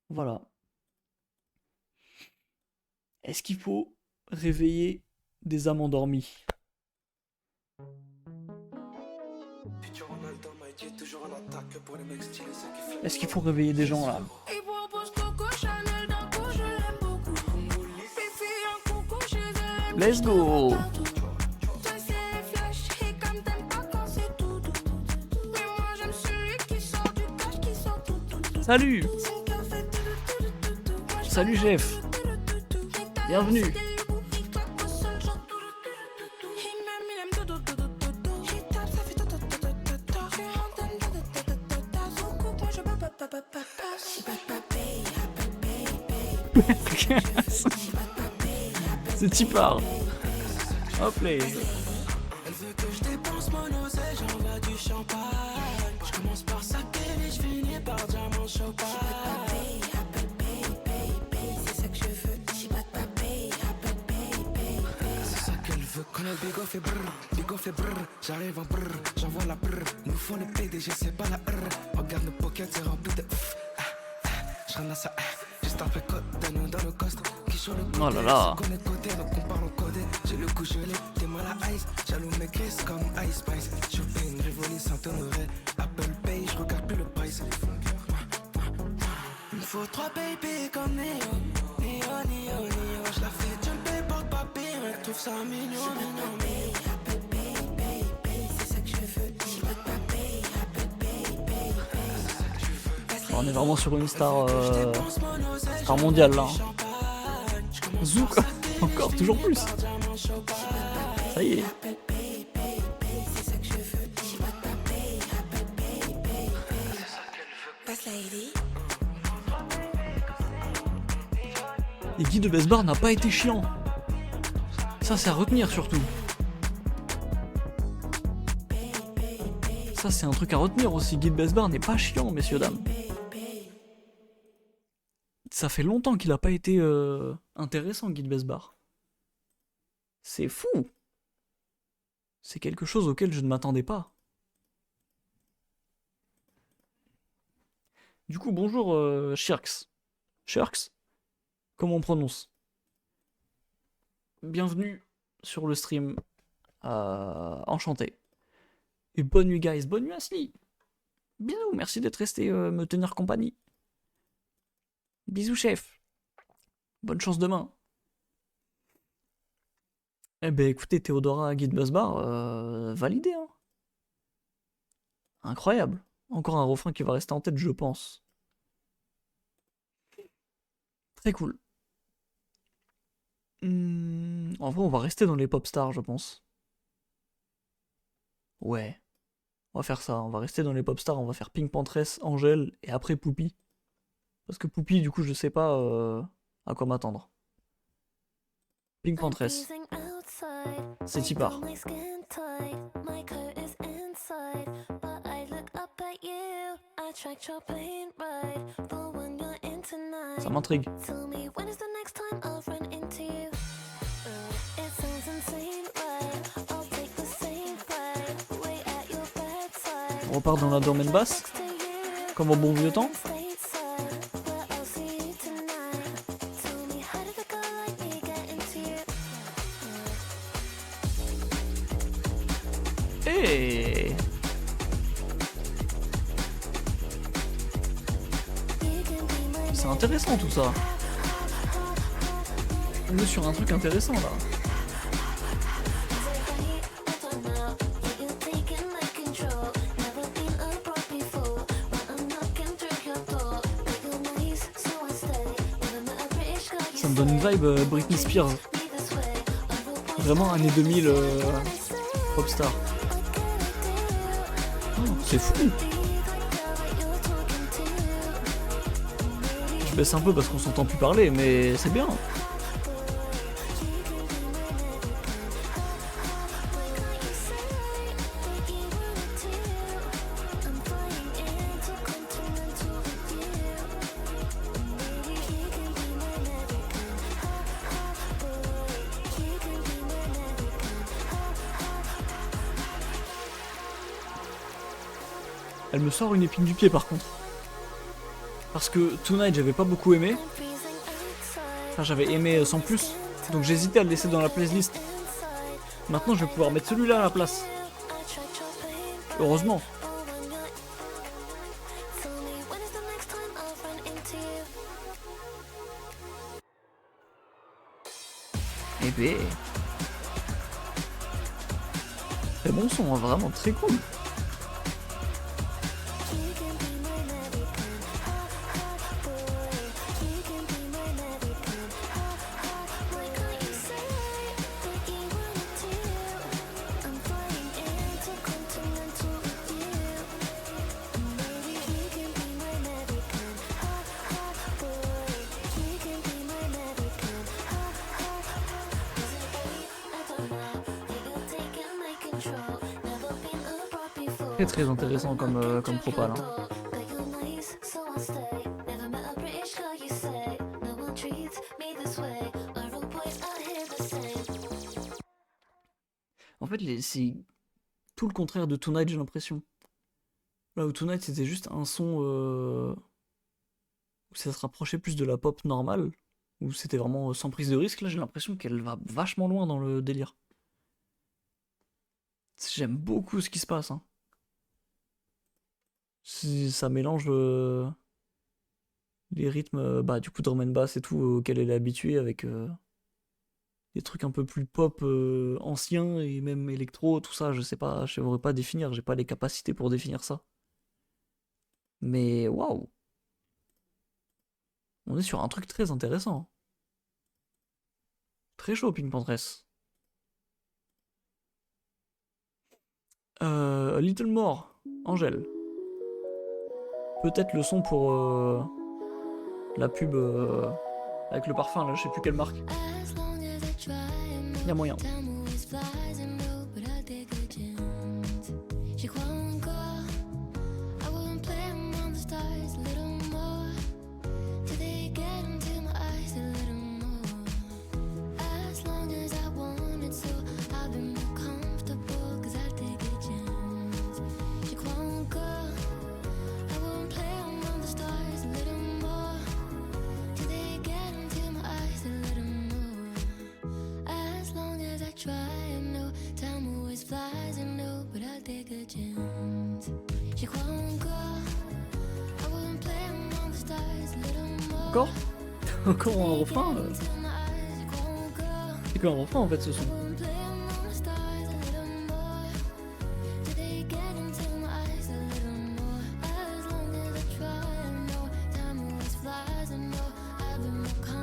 Voilà. Est-ce qu'il faut réveiller des âmes endormies? Est-ce qu'il faut réveiller des gens là? Let's go! Salut! Salut Jeff! Bienvenue! C'est Tipar. Hop là. Elle veut que je dépense mon oseille, j'envoie du champagne. Je commence par saquer et je finis par diamant champagne. C'est ça que je veux. C'est ça qu'elle veut. Quand le bigo fait brrr, j'arrive en brrr, j'envoie la brrr. Nous font le PDG, c'est pas la R. Regarde nos pockets, c'est rempli de je ramasse ça, juste après code, donne-nous dans le coste. Oh là là. J'ai le coup gelé, t'es mal à ice. Jaloux mes crises comme Ice Spice. Je fais une révolution honorée. Apple Pay, je regarde plus le price. Il me faut 3 baby comme Neo. Je la fais jumper porte-papier. Elle trouve ça mignon. Apple Pay, c'est ça que je veux. On est vraiment sur une star mondiale là. Zouk, encore toujours plus. Ça y est. Et Guy de Besbar n'a pas été chiant. Ça c'est à retenir surtout. Ça c'est un truc à retenir aussi. Guy de Besbar n'est pas chiant, messieurs dames. Ça fait longtemps qu'il a pas été intéressant, Guy de Besbar. C'est fou. C'est quelque chose auquel je ne m'attendais pas. Du coup, bonjour Shirks. Shirks? Comment on prononce? Bienvenue sur le stream. Enchanté. Et bonne nuit, guys. Bonne nuit, Asli. Bisous, merci d'être resté me tenir compagnie. Bisous, chef. Bonne chance demain. Eh ben, écoutez, Théodora Guy de Besbar, validé, hein. Incroyable. Encore un refrain qui va rester en tête, je pense. Très cool. En vrai, on va rester dans les pop stars, je pense. Ouais. On va faire ça. On va rester dans les pop stars. On va faire Pink Panthers, Angèle et après Poupie. Parce que Poupie, du coup, je sais pas à quoi m'attendre. Pink Panthers. C'est Tipar. Ça m'intrigue. On repart dans la drum and bass, comme au bon vieux temps. Hey, c'est intéressant tout ça. On est sur un truc intéressant là. Ça me donne une vibe Britney Spears. Vraiment année 2000 popstar. Oh, c'est fou. Je baisse un peu parce qu'on s'entend plus parler, mais c'est bien. Elle me sort une épine du pied par contre. Parce que Tonight, j'avais pas beaucoup aimé. Enfin, j'avais aimé sans plus. Donc j'hésitais à le laisser dans la playlist. Maintenant, je vais pouvoir mettre celui-là à la place. Heureusement. Eh ben. Très bon son, hein, vraiment très cool. Très intéressant comme propal. Hein. En fait, c'est tout le contraire de Tonight, j'ai l'impression. Là où Tonight c'était juste un son où ça se rapprochait plus de la pop normale, où c'était vraiment sans prise de risque, là j'ai l'impression qu'elle va vachement loin dans le délire. J'aime beaucoup ce qui se passe. Hein. Ça mélange les rythmes bah, du coup drum and bass et tout auquel elle est habituée avec des trucs un peu plus pop anciens et même électro, tout ça, je sais pas, je saurais pas définir, j'ai pas les capacités pour définir ça. Mais waouh! On est sur un truc très intéressant. Très chaud, Pink Panthers. A Little More, Angèle. Peut-être le son pour la pub avec le parfum, là, je sais plus quelle marque. Y'a moyen. Encore encore un refrain C'est qu'un refrain en fait ce son.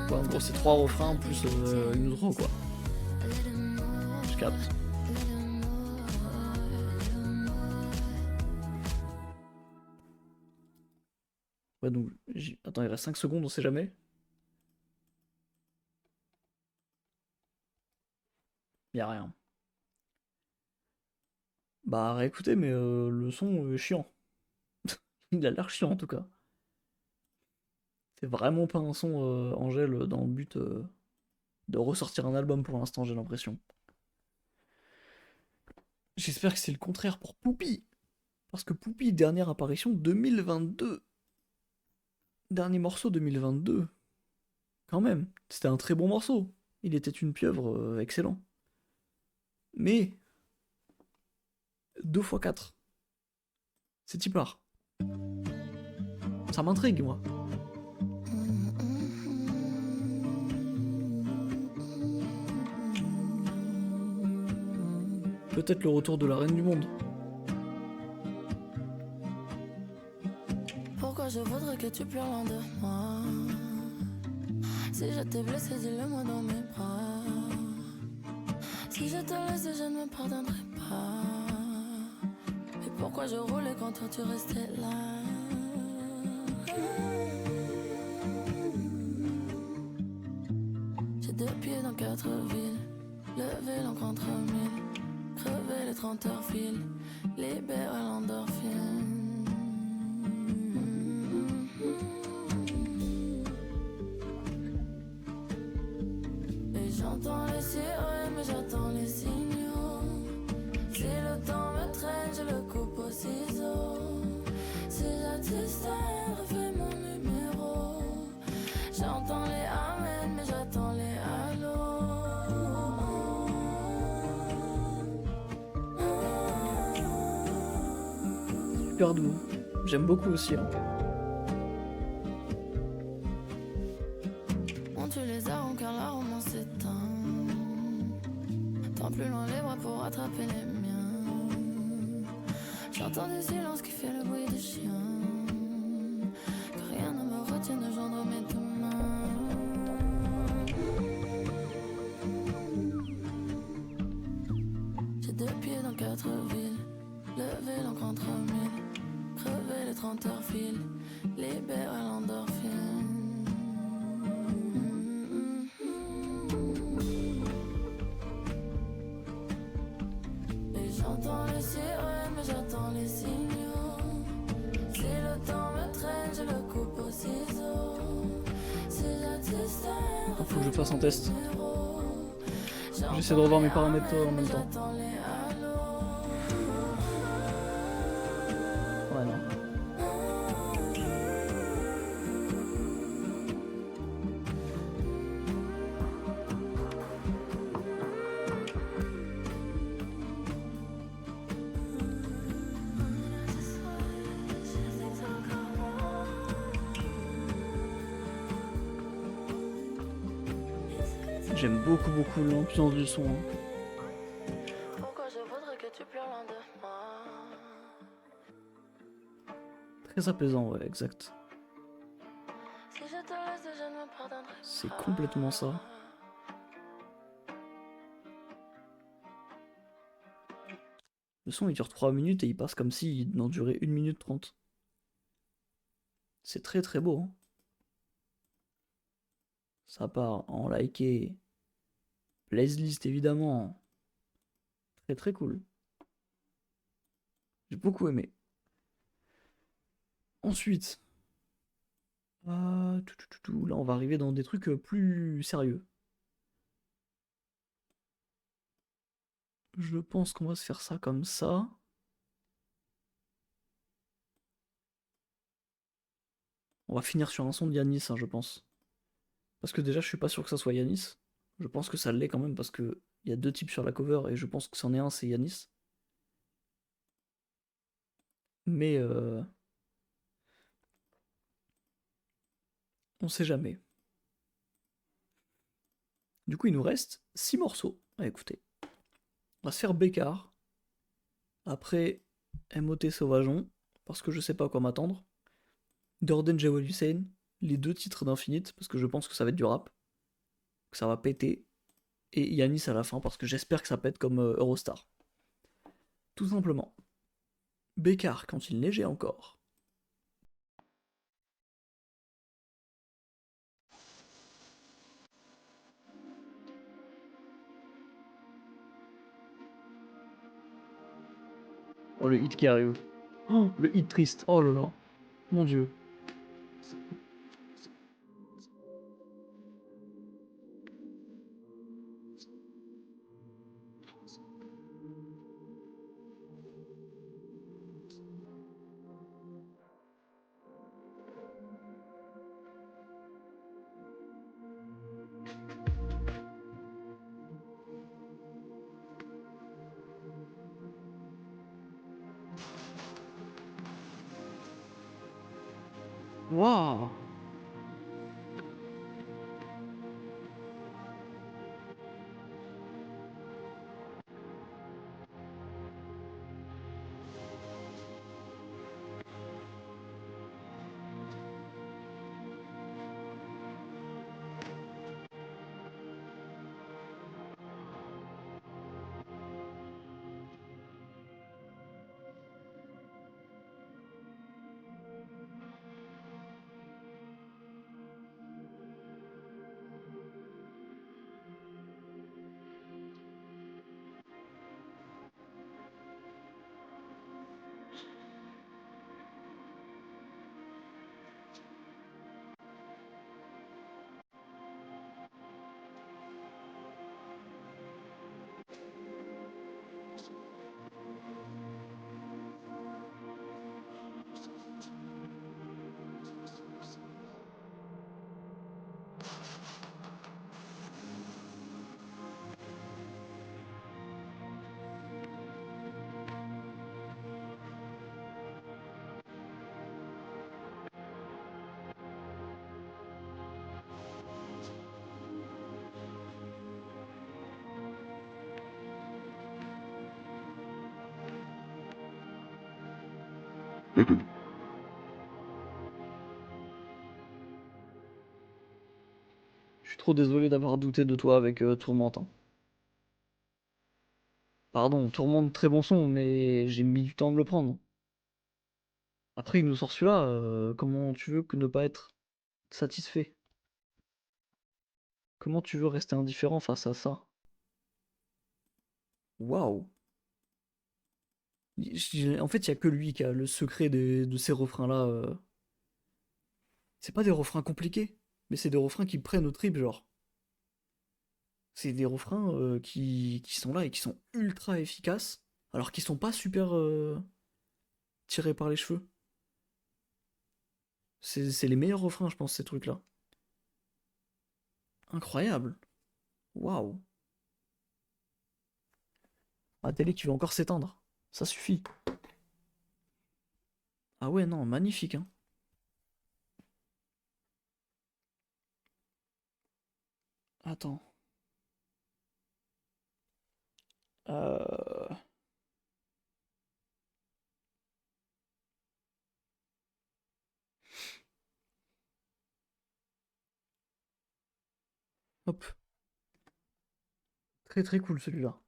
Ouais, en gros c'est 3 refrains plus une outro quoi. Je capte. Ouais donc... Attends, il reste 5 secondes, on sait jamais. Y'a rien. Bah réécoutez, mais le son est chiant. Il a l'air chiant en tout cas. C'est vraiment pas un son Angèle dans le but de ressortir un album pour l'instant, j'ai l'impression. J'espère que c'est le contraire pour Poupie. Parce que Poupie, dernière apparition 2022. Dernier morceau 2022. Quand même, c'était un très bon morceau. Il était une pieuvre excellent. Mais 2 x 4. C'est y part. Ça m'intrigue, moi. Peut-être le retour de la reine du monde. Pourquoi je voudrais que tu pleures loin de moi? Si je t'ai blessé, dis-le moi dans mes bras. Si je te laisse, je ne me pardonnerai pas. Et pourquoi je roulais quand toi tu restais là? J'ai 2 pieds dans 4 villes, levé l'encre entre mille, crevé les 30 heures fil, libéré l'endorphine. Et j'entends les sirènes, mais j'attends les signaux. Si le temps me traîne, je le coupe au ciseau. Si j'attiste, refais mon numéro. super doux. J'aime beaucoup aussi. Hein. On tue les armes car la romance s'éteint. Tant plus loin les bras pour rattraper les miens. J'entends des silences qui fait le bruit des chiens. Que rien ne me retienne de joindre mes deux mains. J'ai 2 pieds dans 4 villes. Lever l'encre entre mille. Crever les 30 heures fil. Libérer l'endorphine. Et j'entends les sirènes, mais j'attends les signaux. Si le temps me traîne, je le coupe au ciseau. Si j'attiste un Faut que je fasse un test. j'entends J'essaie de revoir mes les paramètres en amen, même temps. j'attends les halos. Ouais, non. J'aime beaucoup l'ambiance du son. Hein. Pourquoi je voudrais que tu pleures loin de moi? Très apaisant, ouais, exact. Si je te laisse, je ne me pardonnerai pas. C'est complètement ça. Le son il dure 3 minutes et il passe comme s'il en durait 1 minute 30. C'est très très beau. Hein. Ça part en liké. Playlist évidemment. Très très cool. J'ai beaucoup aimé. Ensuite. Là on va arriver dans des trucs plus sérieux. Je pense qu'on va se faire ça comme ça. On va finir sur un son de Yanis, hein, je pense. Parce que déjà, je suis pas sûr que ça soit Yanis. Je pense que ça l'est quand même parce que il y a 2 types sur la cover et je pense que c'en est un, c'est Yanis. Mais on sait jamais. Du coup, il nous reste 6 morceaux à écouter. On va se faire Bécard. Après MOT Sauvageon, parce que je sais pas à quoi m'attendre. Dorden Jawel Hussein, les 2 titres d'Infinite, parce que je pense que ça va être du rap. Que ça va péter. Et Yanis à la fin, parce que j'espère que ça pète comme Eurostar. Tout simplement. Bécard quand il neigeait encore. Oh, le hit qui arrive. Oh, le hit triste. Oh là là. Mon dieu. Waouh. Je suis trop désolé d'avoir douté de toi avec Tourmente, hein. Pardon, Tourmente, très bon son, mais j'ai mis du temps de le prendre. Après, il nous sort celui-là, comment tu veux que ne pas être satisfait? Comment tu veux rester indifférent face à ça? Waouh! En fait, il y a que lui qui a le secret de ces refrains-là. C'est pas des refrains compliqués, mais c'est des refrains qui prennent au trip, genre. C'est des refrains qui sont là et qui sont ultra efficaces, alors qu'ils sont pas super tirés par les cheveux. C'est les meilleurs refrains, je pense, ces trucs-là. Incroyable. Waouh. La télé qui veut encore s'éteindre. Ça suffit. Ah ouais, non, magnifique, hein. Attends. Euh... Hop. Très très cool celui-là.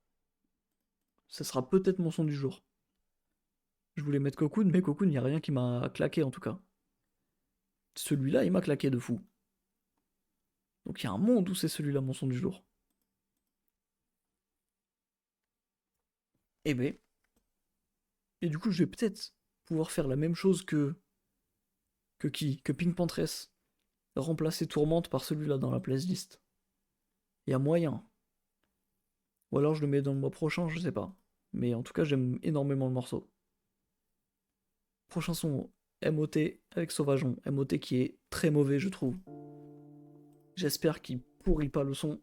Ça sera peut-être mon son du jour. Je voulais mettre Cocoon, mais Cocoon, il n'y a rien qui m'a claqué en tout cas. Celui-là, il m'a claqué de fou. Donc il y a un monde où c'est celui-là mon son du jour. Eh ben. Et du coup, je vais peut-être pouvoir faire la même chose que. Que qui? Que Pink Pantress. Remplacer Tourmente par celui-là dans la playlist. Il y a moyen. Ou alors je le mets dans le mois prochain, je sais pas. Mais en tout cas, j'aime énormément le morceau. Prochain son, MOT avec Sauvageon. MOT qui est très mauvais, je trouve. J'espère qu'il pourrit pas le son.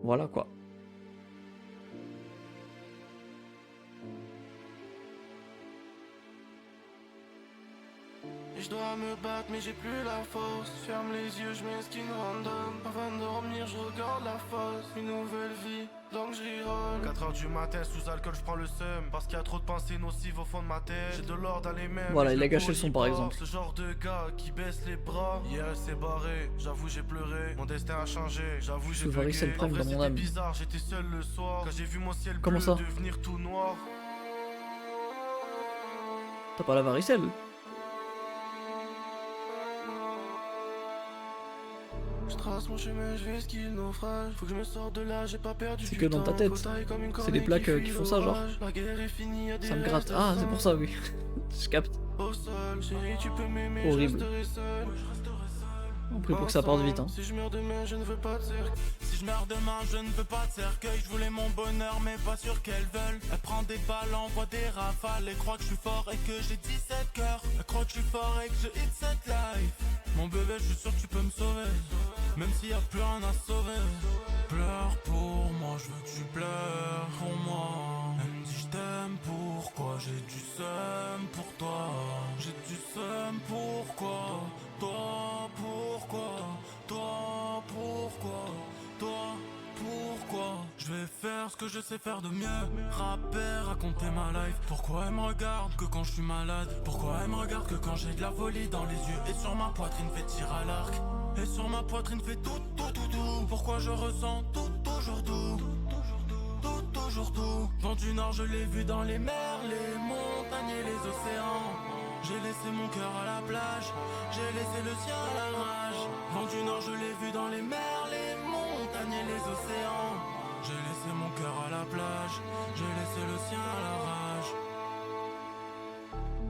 Voilà quoi. Je dois me battre mais j'ai plus la force. Ferme les yeux, je m'esquine random. Avant de dormir, je regarde la face. Une nouvelle vie, donc je rirole. 4h du matin, sous alcool, je prends le seum. Parce qu'il y a trop de pensées nocives au fond de ma tête. J'ai de l'or dans les mains. Voilà, il a gâché le son par exemple. Ce genre de gars qui baisse les bras. Hier elle s'est barrée, j'avoue j'ai pleuré. Mon destin a changé, j'avoue j'ai bugué. C'est le prime dans mon âme. Bizarre, j'étais seul le soir. Quand j'ai vu mon ciel Comment bleu ça devenir tout noir. T'as pas la varicelle? Je trace mon chemin, je vais skill naufrage. Faut que je me sorte de là, j'ai pas perdu. C'est que dans ta tête. C'est des plaques qui font ça, genre. Ça me gratte. Ah, c'est pour ça, oui. Je capte. Horrible. On prie pour que ça parte vite, hein. Si je meurs demain, je ne veux pas de cercueil. Si je meurs demain, je ne veux pas de cercueil. Je voulais mon bonheur, mais pas sûr qu'elles veulent. Elle prend des balles, envoie des rafales. Elle croit que je suis fort et que j'ai 17 cœurs. Elle croit que je suis fort et que je hit cette life. Mon bébé, je suis sûr que tu peux me sauver. Même s'il y a plus rien à sauver. Pleure pour moi, je veux que tu pleures pour moi. Elle me dit je t'aime, pourquoi? J'ai du seum pour toi. J'ai du seum, pourquoi? Toi, pourquoi? Toi, pourquoi? Toi, pourquoi? Je vais faire ce que je sais faire de mieux. Rapper, raconter ma life. Pourquoi elle me regarde que quand je suis malade? Pourquoi elle me regarde que quand j'ai de la folie dans les yeux? Et sur ma poitrine fait tir à l'arc. Et sur ma poitrine fait tout, tout, tout, tout. Pourquoi je ressens tout, toujours tout. Tout, toujours tout. Vent du Nord, je l'ai vu dans les mers, les montagnes et les océans. J'ai laissé mon cœur à la plage, j'ai laissé le sien à la rage. Vent du Nord, je l'ai vu dans les mers, les montagnes et les océans. J'ai laissé mon cœur à la plage, j'ai laissé le sien à la rage.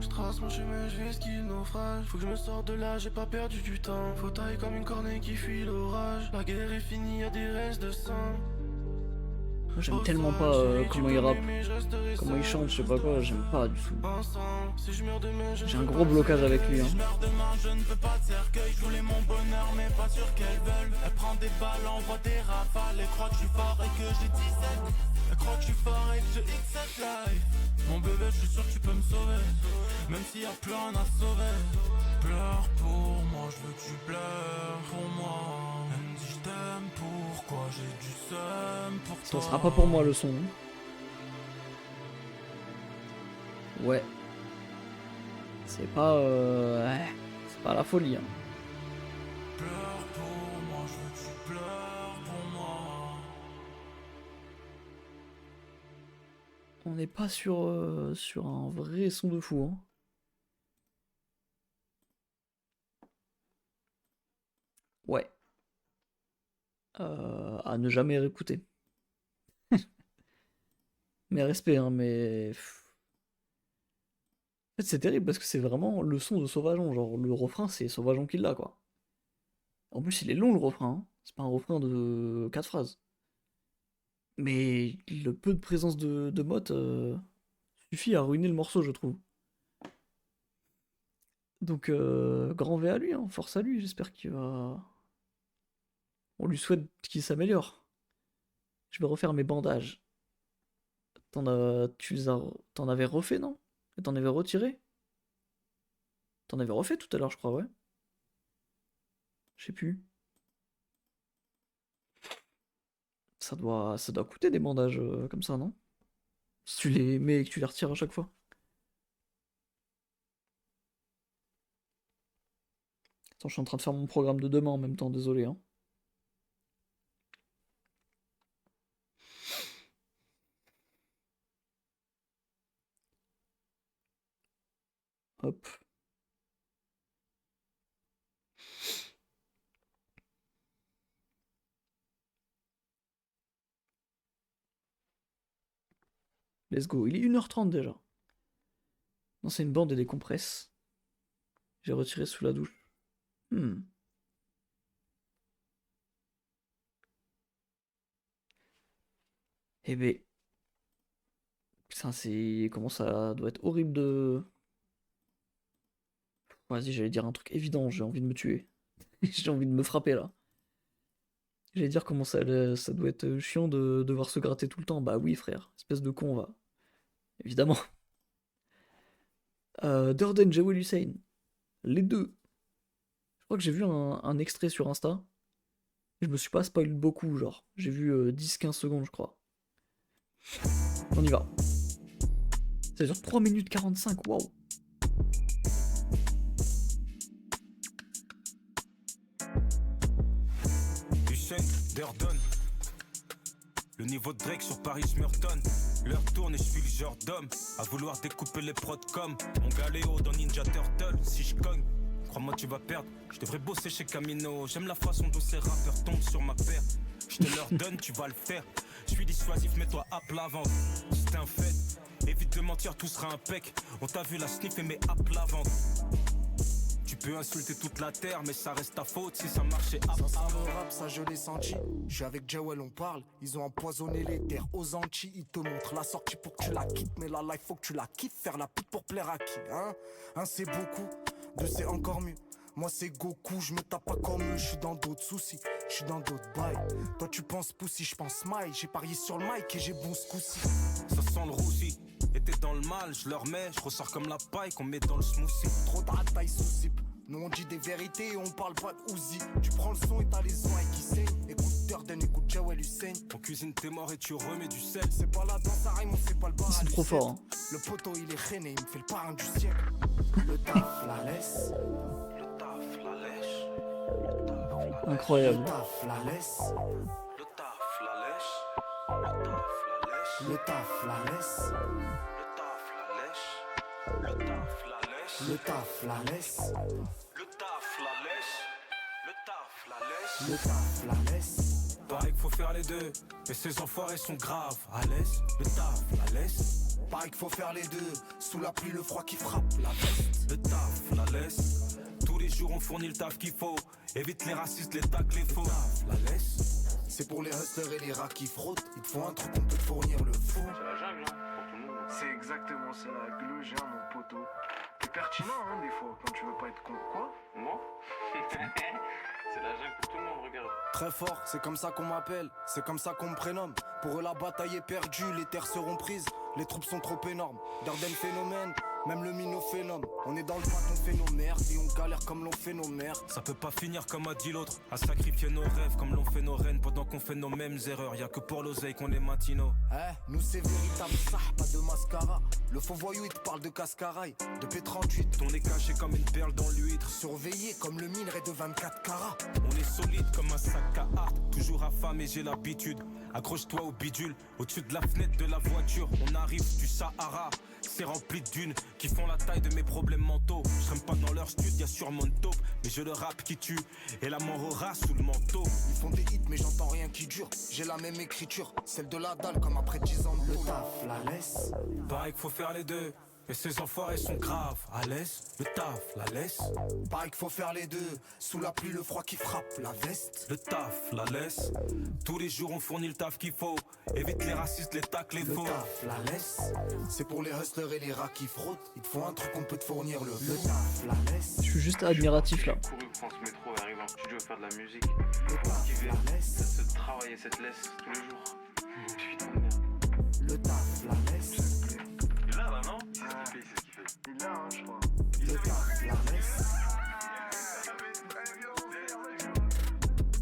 Je trace mon chemin, je vais skill naufrage. Faut que je me sorte de là, j'ai pas perdu du temps. Faut taille comme une cornée qui fuit l'orage. La guerre est finie, y'a des restes de sang. J'aime tellement pas comment il rappe, comment il chante, je sais pas quoi, j'aime pas du tout. J'ai un gros blocage avec lui, hein. Si je meurs demain, je ne veux pas de cercueil. Je voulais mon bonheur, mais pas sûr qu'elles veulent. Elle prend des balles, envoie des rafales. Elle croit que je suis fort et que j'ai 17. Elle croit que je suis fort et que je hit cette life. Mon bébé, je suis sûr que tu peux me sauver. Même s'il y a plus rien à sauver. Pleure pour moi, je veux que tu pleures pour moi. Elle me dit je t'aime, pourquoi? J'ai du seum pour toi. Ça sera pas pour moi le son, hein. Ouais. C'est pas... ouais, c'est pas la folie. Hein. Pleure pour moi, je veux que tu pleures pour moi. On n'est pas sur un vrai son de fou. Hein. Ouais. À ne jamais réécouter. Mais respect, hein, mais... En fait, c'est terrible parce que c'est vraiment le son de Sauvageon. Genre, le refrain, c'est Sauvageon qui l'a, quoi. En plus, il est long, le refrain. Hein. C'est pas un refrain de 4 phrases. Mais le peu de présence de Motte suffit à ruiner le morceau, je trouve. Donc, grand V à lui, hein. Force à lui. J'espère qu'il va... On lui souhaite qu'il s'améliore. Je vais refaire mes bandages. T'en avais refait, non? Et t'en avais retiré? T'en avais refait tout à l'heure, je crois, ouais. Je sais plus. Ça doit coûter des bandages comme ça, non? Si tu les mets et que tu les retires à chaque fois. Attends, je suis en train de faire mon programme de demain en même temps, désolé, hein. Hop. Let's go. Il est 1h30 déjà. Non, c'est une bande et des compresses. J'ai retiré sous la douche. Eh ben. Putain, c'est. Comment ça doit être horrible de. Vas-y, j'allais dire un truc évident, j'ai envie de me tuer. J'ai envie de me frapper là. J'allais dire comment ça doit être chiant de devoir se gratter tout le temps. Bah oui, frère, espèce de con, va. Évidemment. Durden, Jawel Hussein. Les deux. Je crois que j'ai vu un extrait sur Insta. Je me suis pas spoil beaucoup, genre. J'ai vu 10-15 secondes, je crois. On y va. Ça dure 3 minutes 45, waouh. Hussein, Durden. Le niveau de Drake sur Paris Smurton. L'heure tourne et je suis le genre d'homme à vouloir découper les prods comme mon galéo dans Ninja Turtle. Si je cogne, crois-moi tu vas perdre. Je devrais bosser chez Camino. J'aime la façon dont ces rappeurs tombent sur ma paire. Je te leur donne, tu vas le faire. Je suis dissuasif, mets-toi à plat vente. C'est un fait, évite de mentir, tout sera impec. On t'a vu la sniff et mes à plat vente. Tu peux insulter toute la terre, mais ça reste ta faute si ça marchait à Ça sent le rap, ça je l'ai senti. Je suis avec Jawel, on parle. Ils ont empoisonné les terres aux Antilles. Ils te montrent la sortie pour que tu la quittes. Mais la life, faut que tu la quittes. Faire la pute pour plaire à qui, hein? Un c'est beaucoup, deux c'est encore mieux. Moi c'est Goku, je me tape pas comme eux. Je suis dans d'autres soucis, je suis dans d'autres bails. Toi tu penses Pussy, je pense Maille. J'ai parié sur le mic et j'ai bon ce coup-ci. Ça sent le roussi. Et t'es dans le mal, je le remets. Je ressors comme la paille qu'on met dans le smoothie. Trop de taille sous zip. Nous on dit des vérités et on parle pas de Uzi. Tu prends le son et t'as les oreilles qui saignent. Écoute Durden, écoute Jawel Hussein. On cuisine tes morts et tu remets du sel. C'est pas la danse à Raymond, c'est pas le bar Ils à sont trop Lucette. forts. Hein. Le poteau il est rené, il me fait le parrain du siècle. Le taf la laisse. Le taf, la lèche. Incroyable. Le taf la laisse. Le taf, la lèche. Le taf, la lèche. Le taf la laisse. Le taf, la lèche. Le taf, la lèche. Le taf la laisse. Le taf, la lèche. Le taf, la lèche. Le taf la laisse. Pareil qu'il faut faire les deux, mais ces enfoirés sont graves. À l'aise, le taf, la laisse. Pareil qu'il faut faire les deux. Sous la pluie, le froid qui frappe la veste. Le taf, la laisse. Tous les jours on fournit le taf qu'il faut. Évite les racistes, les tacs, les faux. Le taf, la laisse. C'est pour les hustlers et les rats qui frottent. Il te faut un truc, on peut te fournir le faux. C'est la jungle, hein, pour tout le monde. C'est exactement ça, le jeu, mon poteau. C'est pertinent, hein, des fois, quand tu veux pas être con. Quoi? Moi C'est la jungle pour tout le monde, regarde. Très fort, c'est comme ça qu'on m'appelle, c'est comme ça qu'on me prénomme. Pour eux la bataille est perdue, les terres seront prises, les troupes sont trop énormes. Durden phénomène, Même le minot fait l'homme. On est dans le pack, on fait nos merdes et on galère comme l'on fait nos merdes. Ça peut pas finir comme a dit l'autre, à sacrifier nos rêves comme l'ont fait nos reines pendant qu'on fait nos mêmes erreurs. Y'a que pour l'oseille qu'on est matinaux. Nous c'est véritable, ça, pas de mascara. Le faux voyou il te parle de cascaraille, de P38. On est caché comme une perle dans l'huître, Surveillé comme le minerai de 24 carats. on est solide comme un sac à art, toujours affamé j'ai l'habitude. Accroche-toi au bidule, au-dessus de la fenêtre de la voiture, on arrive du Sahara. C'est rempli de dunes qui font la taille de mes problèmes mentaux. Je traîne pas dans leur stud, y'a sûrement une taupe, mais je le rap qui tue, et la mort aura sous le manteau. Ils font des hits mais j'entends rien qui dure. J'ai la même écriture, celle de la dalle comme après 10 ans de le taf, la laisse. Pareil qu'il faut faire les deux, mais ces enfoirés sont graves. À l'aise, le taf, la laisse. Pareil qu'il faut faire les deux, sous la pluie le froid qui frappe la veste. Le taf, la laisse. Tous les jours on fournit le taf qu'il faut. Évite les racistes, les tacles, les Le faux. taf, la laisse. C'est pour les hustlers et les rats qui frottent. Il te faut un truc qu'on peut te fournir le taf, la laisse. Je suis juste admiratif là. J'ai couru France Métro et arrivé en studio à faire de la musique. Le taf, Kiffer, la laisse. ce travail et cette laisse tous les jours. Putain de merde. Le taf, la laisse. Il est là, là, non? C'est ce qu'il fait, c'est ce qu'il fait. Il est là, hein, je crois. Le taf, la laisse.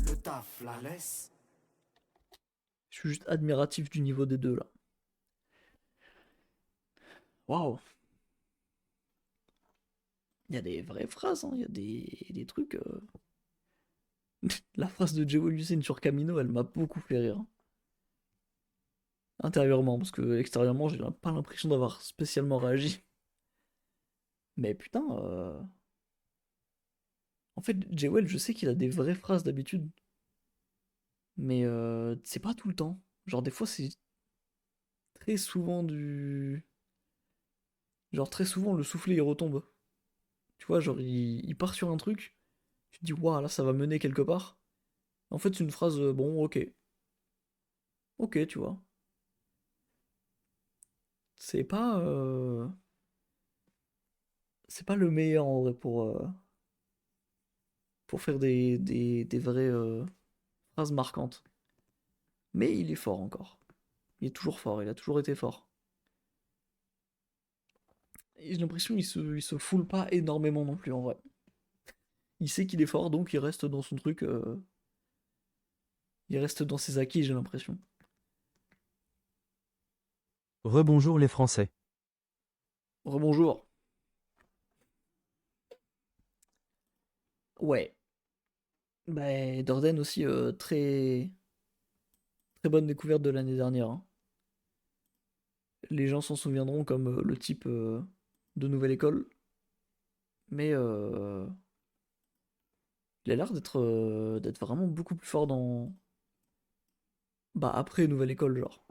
Le taf, la laisse. Je suis juste admiratif du niveau des deux là. Waouh. Il y a des vraies phrases, hein. Il y a des trucs. La phrase de Jewel Hussein sur Camino, elle m'a beaucoup fait rire. Intérieurement, parce que extérieurement, j'ai pas l'impression d'avoir spécialement réagi. Mais putain, en fait, Jewel, je sais qu'il a des vraies phrases d'habitude. Mais c'est pas tout le temps. Genre, des fois, c'est très souvent du. Genre, très souvent, le soufflet il retombe. Tu vois, genre, il part sur un truc. Tu te dis, waouh, là, ça va mener quelque part. En fait, c'est une phrase, bon, ok. Ok, tu vois. C'est pas. C'est pas le meilleur en vrai pour faire des vraies phrases marquantes. Mais il est fort encore. Il est toujours fort, il a toujours été fort. Et j'ai l'impression qu'il se foule pas énormément non plus en vrai. Il sait qu'il est fort, donc il reste dans son truc. Il reste dans ses acquis, j'ai l'impression. Rebonjour les Français. Rebonjour. Ouais. Bah, Dordain aussi, très très bonne découverte de l'année dernière, hein. Les gens s'en souviendront comme le type de Nouvelle École. Mais il a l'air d'être vraiment beaucoup plus fort dans. Bah, après Nouvelle École, genre.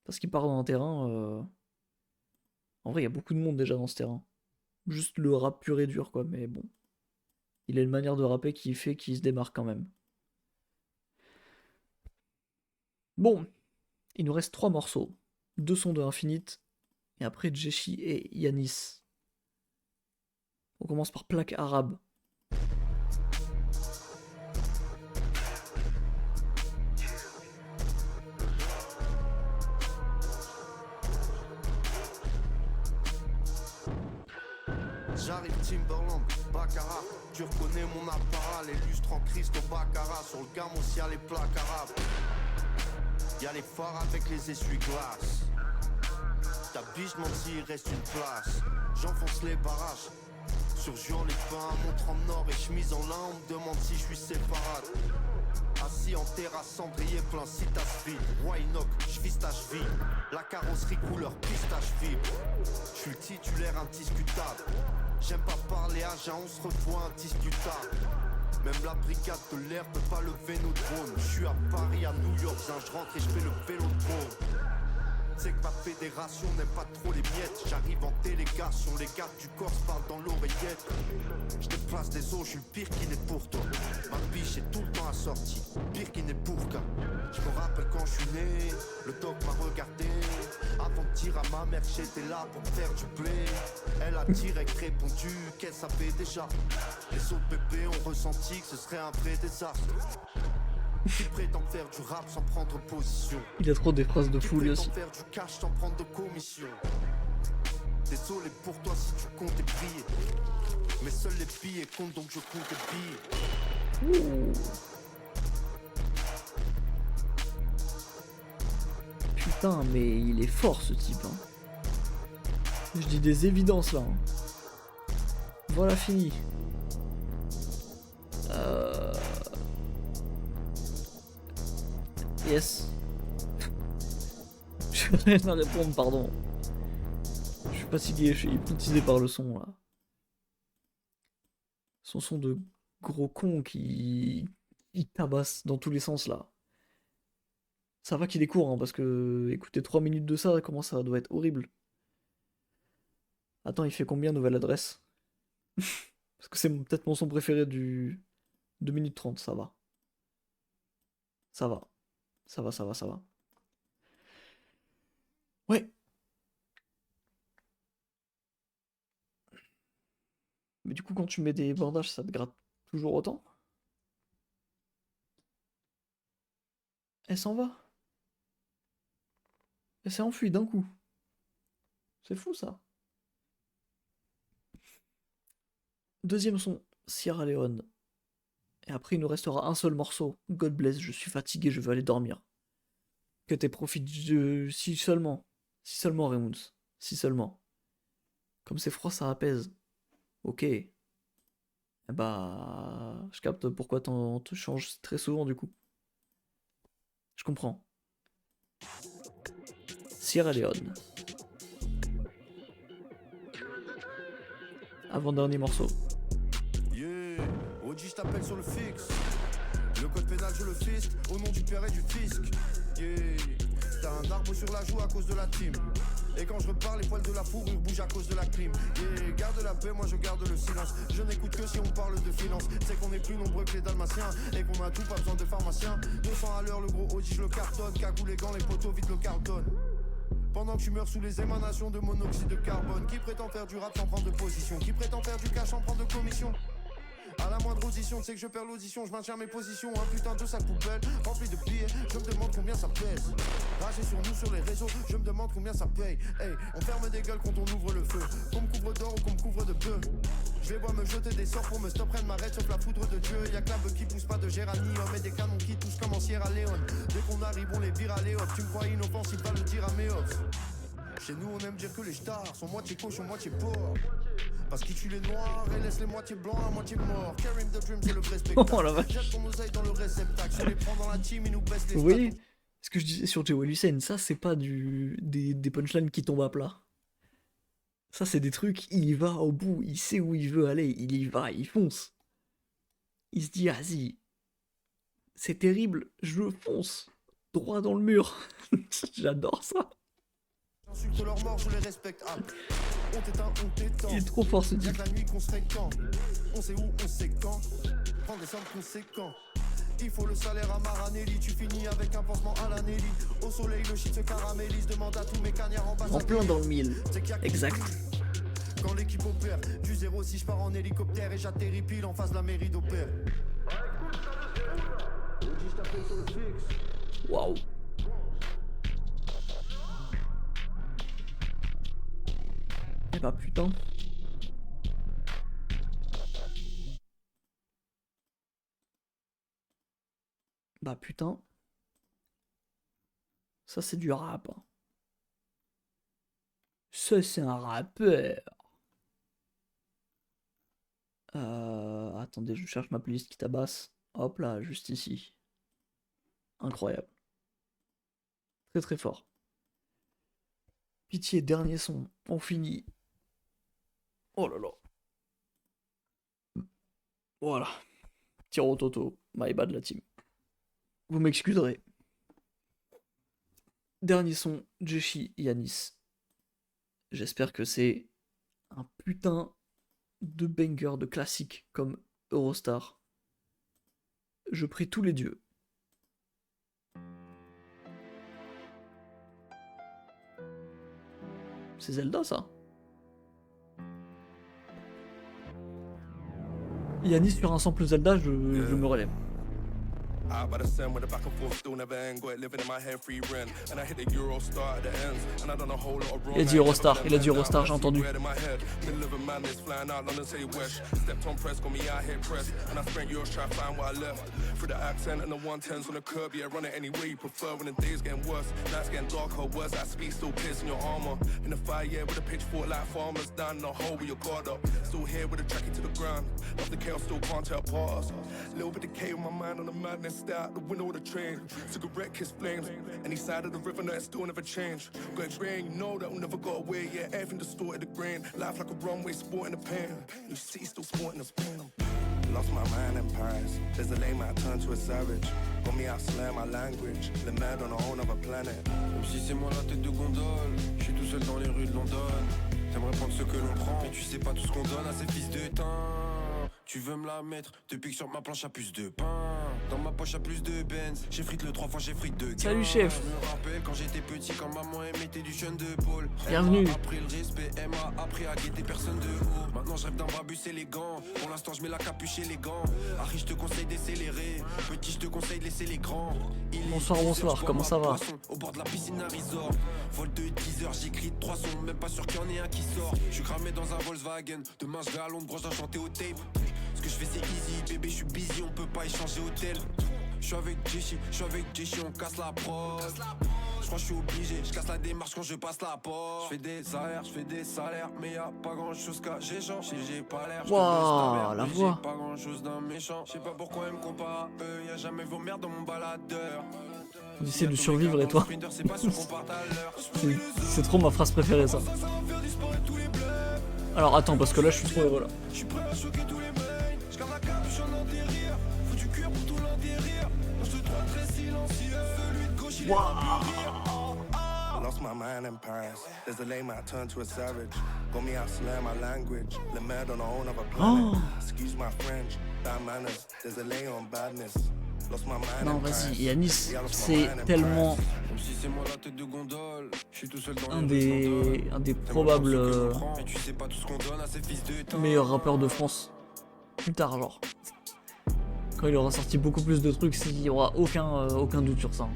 Parce qu'il part dans un terrain. En vrai, il y a beaucoup de monde déjà dans ce terrain. Juste le rap pur et dur, quoi. Mais bon. Il a une manière de rapper qui fait qu'il se démarque quand même. Bon. Il nous reste 3 morceaux. 2 sons de Infinite. Et après, Jeshi et Yanis. On commence par Plaque Arabe. J'arrive Timberland, Baccarat. Tu reconnais mon apparat, les lustres en Christ au Baccarat. Sur le gamme aussi y'a les plaques arabes. Y'a les phares avec les essuie-glaces. Ta biche demande s'il reste une place. J'enfonce les barrages. Sur Jean les pains, montre en or et chemise en lin. On me demande si je suis séparate. Assis en terrasse, cendrier plein, si t'as vide. Roi inox, j'vise ta cheville. La carrosserie couleur pistache vibre. J'suis le titulaire indiscutable. J'aime pas parler à Jean, on se revoit indiscutable. Même la brigade de l'air peut pas lever nos drones. J'suis à Paris, à New York, je rentre et j'fais le vélodrome. C'est que ma fédération n'aime pas trop les miettes. J'arrive en délégation, les gardes du corps se parlent dans l'oreillette. Je déplace des os, je suis le pire qui n'est pour toi. Ma biche est tout le temps assortie, pire qui n'est pour qu'un. Je me rappelle quand je suis né, le doc m'a regardé. Avant de dire à ma mère que j'étais là pour faire du blé, elle a direct répondu qu'elle savait déjà. Les autres bébés ont ressenti que ce serait un vrai désastre. Qui prétend faire du rap sans prendre position. Il a trop des phrases de fou lui aussi. Qui prétend faire du cash sans prendre de commission. Désolé pour toi si tu comptais briller. Mais seuls les billets comptent donc je compte les billets. Ouh. Putain, mais il est fort ce type. Hein. Je dis des évidences là. Hein. Voilà, fini. Yes. Je vais rien à répondre, pardon. Je suis fatigué, je suis hypnotisé par le son là. Son son de gros con qui tabasse dans tous les sens là. Ça va qu'il est court, hein, parce que écoutez 3 minutes de ça, comment ça doit être horrible. Attends, il fait combien nouvelle adresse? Parce que c'est peut-être mon son préféré du 2 minutes 30, ça va. Ça va. Ça va, ça va, ça va. Ouais. Mais du coup, quand tu mets des bandages, ça te gratte toujours autant? Elle s'en va. Elle s'est enfuie d'un coup. C'est fou ça. Deuxième son, Sierra Leone. Et après, il nous restera un seul morceau. God bless, je suis fatigué, je veux aller dormir. Que t'aies profité de... Si seulement. Si seulement, Raymonds. Si seulement. Comme c'est froid, ça apaise. Ok. Eh bah... Je capte pourquoi t'en te changes très souvent, du coup. Je comprends. Sierra Leone. Avant-dernier morceau. Yeah, Oji, je t'appelle sur le fixe. Le code pénal, je le fisque. Au nom du père et du fisc. Yeah, t'as un arbre sur la joue à cause de la team. Et quand je reparle, les poils de la fourrure bougent à cause de la clim. Yeah, garde la paix, moi je garde le silence. Je n'écoute que si on parle de finance. C'est qu'on est plus nombreux que les dalmatiens. Et qu'on a tout, pas besoin de pharmacien. 200 à l'heure, le gros Oji, je le cartonne. Cagou les gants, les poteaux, vite le cartonne. Pendant que tu meurs sous les émanations de monoxyde de carbone. Qui prétend faire du rap sans prendre de position? Qui prétend faire du cash sans prendre de commission? À la moindre audition, c'est que je perds l'audition, je maintiens mes positions. Un putain de sac poubelle, rempli de billets, je me demande combien ça pèse. Ragez sur nous sur les réseaux, je me demande combien ça paye. Hey, on ferme des gueules quand on ouvre le feu. Qu'on me couvre d'or ou qu'on me couvre de bœuf. Je les vois me jeter des sorts pour me stop, prennent m'arrête sauf la foudre de Dieu. Y'a que la beuh qui pousse pas de géranium et des canons qui toussent comme en Sierra Leone. Dès qu'on arrive, on les vire à Léop. Tu me crois inoffensif, va le dire à mes ops. Chez nous on aime dire que les stars sont moitié cochon, moitié porc. Parce qu'ils tuent les noirs et laissent les moitiés blancs à moitié morts. Karim the Dream c'est le vrai spectacle. Oh la vache. Jette ton oseille dans le réceptacle. Si on les prend dans la team, ils nous baissent les Vous voyez stats. ce que je disais sur Joey Lucen, ça c'est pas des punchlines qui tombent à plat. Ça c'est des trucs, il y va au bout, il sait où il veut aller, il y va, il fonce. Il se dit, vas-y, c'est terrible, je fonce, droit dans le mur. J'adore ça. J'insulte leur mort, je les respecte. Ah. On t'éteint, on t'étend. Il est trop fort ce Y'a type. que la nuit qu'on se fréquente. On sait où, on sait quand. Prends des sommes conséquents. Il faut le salaire à Maranelli. Tu finis avec un pansement à la Nelly. Au soleil, le shit se caramélise. Demande à tous mes cagnards en bas. En plein dans le mille. Exact. Quand l'équipe opère, du 0-6 je pars en hélicoptère et j'atterris pile en face de la mairie d'Opère. Waouh. Eh bah putain. Bah putain. Ça c'est du rap. Ça c'est un rappeur. Attendez, je cherche ma playlist qui tabasse. Hop là, juste ici. Incroyable. Très très fort. Pitié, dernier son. On finit. Oh là là. Voilà. Tiro Toto. My bad la team. Vous m'excuserez. Dernier son, Jeshi Yanis. J'espère que c'est un putain de banger de classique comme Eurostar. Je prie tous les dieux. C'est Zelda ça. Yanis sur un sample Zelda, je me relève. Out by the sun with the back and forth still never end. Got it living in my head, free rent. And I hit the Eurostar at the ends. And I done a whole lot of wrong. Il a dit Eurostar, j'ai entendu. Middle of a madness, flying out London City West. Stepped on press, got me out here pressed. And I spent euros trying to find what I left. Through the accent and the 110s on the curb, yeah, run it any way you prefer. When the days getting worse, nights getting darker, worse. That speed still piercing your armor. In the fire, yeah, with a pitchfork like farmers down in the hole with your guard up. Still here with a jacket to the ground. Love the chaos, still can't tear apart us. Little bit of decay in my mind on the madness. Stay out the window of the train. Cigarette kiss flames. Any side of the river, no, it still never changed. Got it brain, you know that will never go away. Yeah, everything distorted the grain. Life like a runway, sporting the pain. You see, still sporting the pain. Lost my mind in Paris. There's a lame I turned to a savage. Got me out slaying my language. The mad on a whole other planet. Même si c'est moi la tête de gondole, je suis tout seul dans les rues de London. T'aimerais prendre ce que l'on prend, mais tu sais pas tout ce qu'on donne à ces fils de teint. Tu veux me la mettre depuis que sur ma planche a plus de pain. Dans ma poche a plus de Benz. J'ai frite le 3 fois, j'ai frite de gain. Salut chef. Je me rappelle quand j'étais petit, quand maman elle mettait du jeune de Paul. Bienvenue. Elle m'a appris le respect, elle m'a appris à guetter personne de haut. Maintenant je rêve d'un brabus élégant. Pour l'instant je mets la capuche et les gants. Harry je te conseille d'accélérer. Petit je te conseille de laisser les grands. Bonsoir, comment ça va? Au bord de la piscine à resort. Vol de 10 heures, j'écris 3 sons. Même pas sûr qu'il y en ait un qui sort. Je suis cramé dans un Volkswagen. Demain je vais à Londres, gros, je dois chanter au tape. Ce que je fais c'est easy, bébé je suis busy, on peut pas échanger hôtel. Je suis avec Jessie, on casse la prod. Je crois que je suis obligé, je casse la démarche quand je passe la porte. Je fais des salaires, mais y'a pas grand chose qu'à géant. J'ai pas l'air, Waouh, la voix. j'ai pas grand chose d'un méchant. Je sais pas pourquoi ils me comparent à eux, y'a jamais vos merdes dans mon baladeur. On essaie de survivre et toi. C'est trop ma phrase préférée ça. Alors attends, parce que là je suis trop heureux là. Je suis prêt à choquer tous les mains. Je garde la capuche en enterrir. Faut du cuir pour tout l'enterrir. Moi je te trouve très silencieux. Celui de gauche il est Lost my mind in Paris. There's a lame I turned to a savage. Got me out slaying my language. The mad on a whole other planet. Excuse my French, bad manners. There's a lay on badness. Lost my mind Non in vas-y, Paris. Yanis, c'est tellement Même si c'est moi la tête de gondole, je suis tout seul dans un des probables mais tu sais pas tout ce qu'on donne à ces fils de temps. meilleurs rappeurs de France. Plus tard genre. Quand il aura sorti beaucoup plus de trucs, il y aura aucun doute sur ça.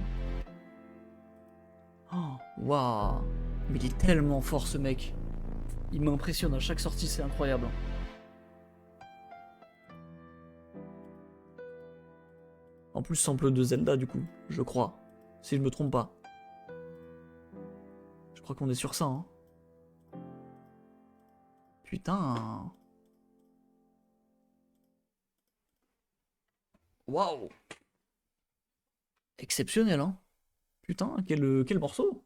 Waouh. Mais il est tellement fort ce mec. Il m'impressionne à chaque sortie, c'est incroyable. En plus, sample de Zelda du coup, je crois. Si je me trompe pas. Je crois qu'on est sur ça, hein. Putain. Waouh. Exceptionnel, hein. Putain, quel morceau.